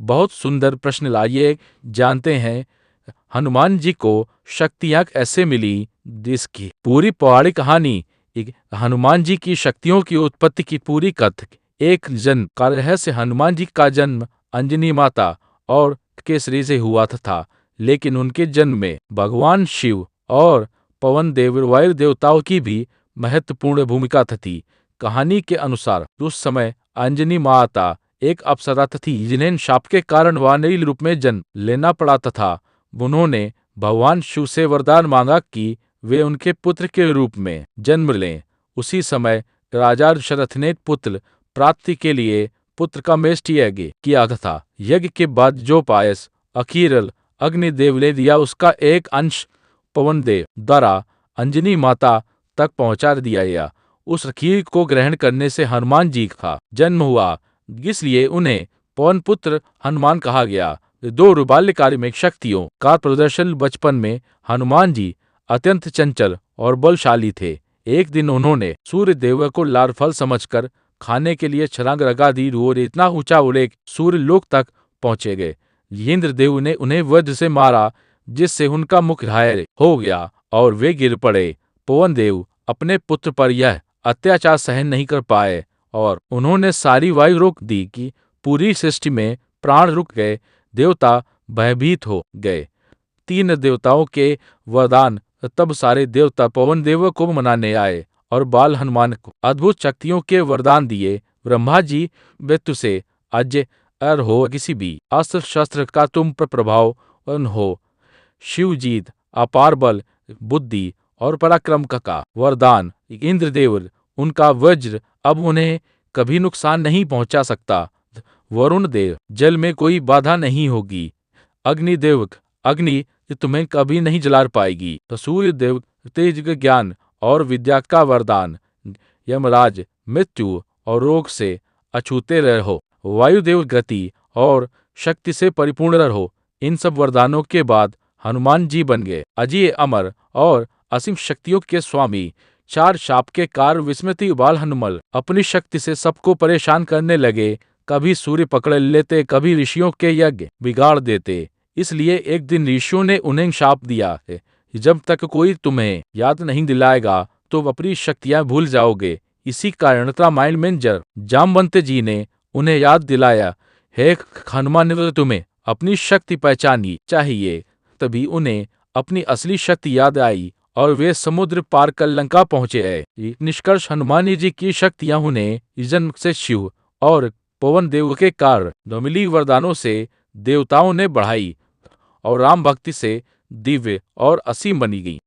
बहुत सुंदर प्रश्न लाइए जानते हैं हनुमान जी को शक्तियाँ कैसे मिली। जिसकी पूरी पौराणिक कहानी हनुमान जी की शक्तियों की उत्पत्ति की पूरी कथा एक जन्म का रहस्य। हनुमान जी का जन्म अंजनी माता और केसरी से हुआ था, लेकिन उनके जन्म में भगवान शिव और पवन देव वायु देवताओं की भी महत्वपूर्ण भूमिका थी। कहानी के अनुसार उस समय अंजनी माता एक अप्सरा थी जिन्हें शाप के कारण वानरी रूप में जन्म लेना पड़ा था। उन्होंने भगवान शिव से वरदान मांगा कि वे उनके पुत्र के रूप में जन्म लें। उसी समय राजा दशरथ ने पुत्र प्राप्ति के लिए पुत्र का मेष्टि यज्ञ किया था। यज्ञ के बाद जो पायस अखीरल अग्निदेव ने दिया उसका एक अंश पवन देव द्वारा अंजनी माता तक पहुंचा दिया गया। उस खीर को ग्रहण करने से हनुमान जी का जन्म हुआ, इसलिए उन्हें पवन पुत्र हनुमान कहा गया। दो बाल्यकालिक शक्तियों का प्रदर्शन। बचपन में हनुमान जी अत्यंत चंचल और बलशाली थे। एक दिन उन्होंने सूर्य देव को लाल फल समझकर खाने के लिए छलांग लगा दी और इतना ऊंचा उड़े सूर्य लोक तक पहुंचे गए। इंद्रदेव ने उन्हें वज्र से मारा, जिससे उनका मुख घायल हो गया और वे गिर पड़े। पवन देव अपने पुत्र पर यह अत्याचार सहन नहीं कर पाए और उन्होंने सारी वायु रोक दी कि पूरी सृष्टि में प्राण रुक गए। देवता भयभीत हो गए। तीन देवताओं के वरदान तब सारे देवता पवन देव को मनाने आए और बाल हनुमान को अद्भुत शक्तियों के वरदान दिए। ब्रह्मा जी मृत्यु से अजय अर हो, किसी भी अस्त्र शस्त्र का तुम पर प्रभाव न हो। शिव जी अपार बल बुद्धि और पराक्रम का वरदान। इंद्रदेव उनका वज्र अब उन्हें कभी नुकसान नहीं पहुंचा सकता। वरुण देव जल में कोई बाधा नहीं होगी। अग्निदेव अग्नि तुम्हें कभी नहीं जला पाएगी। तो सूर्य देव तेज ज्ञान और विद्या का वरदान। यमराज मृत्यु और रोग से अछूते रहो। वायुदेव गति और शक्ति से परिपूर्ण रहो। इन सब वरदानों के बाद हनुमान जी बन गए अजय अमर और असीम शक्तियों के स्वामी। चार शाप के कार विस्मृति बाल हनुमल अपनी शक्ति से सबको परेशान करने लगे। कभी सूर्य पकड़ लेते, कभी ऋषियों के यज्ञ बिगाड़ देते। इसलिए एक दिन ऋषियों ने उन्हें शाप दिया है, जब तक कोई तुम्हें याद नहीं दिलाएगा तो अपनी शक्तियां भूल जाओगे। इसी कारण रामायण में जामवंत जी ने उन्हें याद दिलाया, हे हनुमान, तुम्हें अपनी शक्ति पहचानी चाहिए। तभी उन्हें अपनी असली शक्ति याद आई और वे समुद्र पार कर लंका पहुंचे। निष्कर्ष हनुमान जी की शक्तियां उन्हें जन्म से शिव और पवन देव के कारण मिली वरदानों से देवताओं ने बढ़ाई और राम भक्ति से दिव्य और असीम बनी गई।